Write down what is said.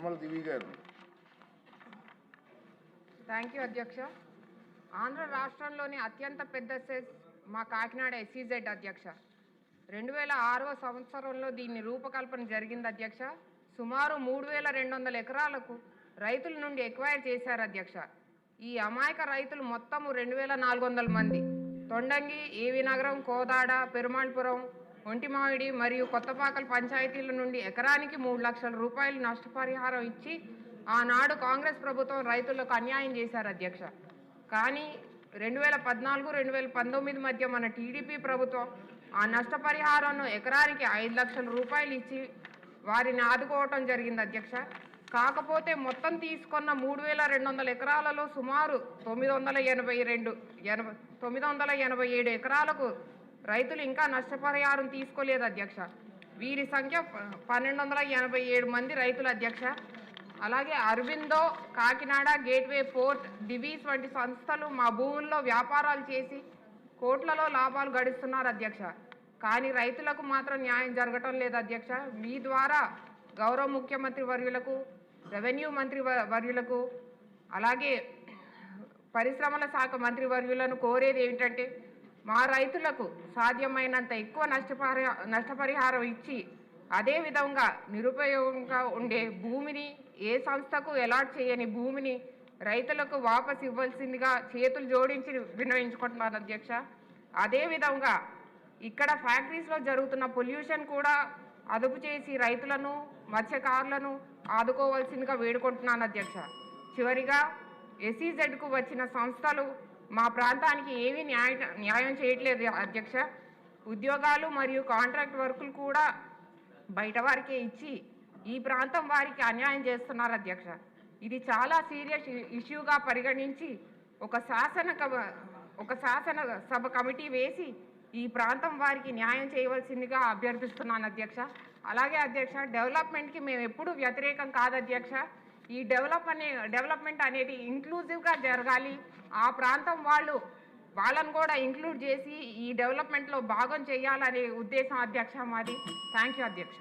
యనమల దివి గారు. Thank you అధ్యక్ష. ఆంధ్ర రాష్ట్రంలోని అత్యంత పెద్ద సెస్ మా కాకినాడ ఎస్సీజెడ్ అధ్యక్ష. 2006వ సంవత్సరంలో దీన్ని రూపకల్పన జరిగింది అధ్యక్ష. సుమారు 3200 ఎకరాలకు రైతుల నుండి ఎక్వైర్ చేశారు అధ్యక్ష. ఈ అమాయక రైతులు మొత్తము 2400 మంది. తొండంగి, ఏవి నగరం, కోదాడ, పెరుమాళపురం, ఒంటిమామిడి మరియు కొత్తపాకల్ పంచాయతీల నుండి ఎకరానికి 3 లక్షల రూపాయలు నష్టపరిహారం ఇచ్చి ఆనాడు కాంగ్రెస్ ప్రభుత్వం రైతులకు అన్యాయం చేశారు అధ్యక్ష. కానీ 2014-2019 మధ్య మన టీడీపీ ప్రభుత్వం ఆ నష్టపరిహారాన్ని ఎకరానికి 5 లక్షల రూపాయలు ఇచ్చి వారిని ఆదుకోవటం జరిగింది అధ్యక్ష. కాకపోతే మొత్తం తీసుకున్న 3200 ఎకరాలలో సుమారు 987 ఎకరాలకు రైతులు ఇంకా నష్టపరిహారం తీసుకోలేదు అధ్యక్ష. వీరి సంఖ్య 1287 మంది రైతులు అధ్యక్ష. అలాగే అరవిందో, కాకినాడ, గేట్వే పోర్ట్, డివీస్ వంటి సంస్థలు మా భూముల్లో వ్యాపారాలు చేసి కోట్లలో లాభాలు గడిస్తున్నారు అధ్యక్ష. కానీ రైతులకు మాత్రం న్యాయం జరగటం లేదు అధ్యక్ష. మీ ద్వారా గౌరవ ముఖ్యమంత్రి వర్యులకు, రెవెన్యూ మంత్రి వర్యులకు, అలాగే పరిశ్రమల శాఖ మంత్రి వర్యులను కోరేది ఏమిటంటే, మా రైతులకు సాధ్యమైనంత ఎక్కువ నష్టపరిహారం ఇచ్చి అదేవిధంగా నిరుపయోగంగా ఉండే భూమిని, ఏ సంస్థకు అలాట్ చేయని భూమిని రైతులకు వాపసు ఇవ్వాల్సిందిగా చేతులు జోడించి విన్నవించుకుంటున్నారు అధ్యక్ష. అదేవిధంగా ఇక్కడ ఫ్యాక్టరీస్లో జరుగుతున్న పొల్యూషన్ కూడా అదుపు చేసి రైతులను, మత్స్యకారులను ఆదుకోవాల్సిందిగా వేడుకుంటున్నాను అధ్యక్ష. చివరిగా ఎస్సీజెడ్కు వచ్చిన సంస్థలు మా ప్రాంతానికి ఏమీ న్యాయం చేయట్లేదు అధ్యక్ష. ఉద్యోగాలు మరియు కాంట్రాక్ట్ వర్కులు కూడా బయట వారికే ఇచ్చి ఈ ప్రాంతం వారికి అన్యాయం చేస్తున్నారు అధ్యక్ష. ఇది చాలా సీరియస్ ఇష్యూగా పరిగణించి ఒక శాసనసభ కమిటీ వేసి ఈ ప్రాంతం వారికి న్యాయం చేయవలసిందిగా అభ్యర్థిస్తున్నాను అధ్యక్ష. అలాగే అధ్యక్ష, డెవలప్మెంట్కి మేము ఎప్పుడూ వ్యతిరేకం కాదు అధ్యక్ష. ఈ డెవలప్మెంట్ అనేది ఇంక్లూజివ్గా జరగాలి. ఆ ప్రాంతం వాళ్ళను కూడా ఇంక్లూడ్ చేసి ఈ డెవలప్మెంట్లో భాగం చేయాలనే ఉద్దేశం అధ్యక్ష మాది. థ్యాంక్ యూ అధ్యక్ష.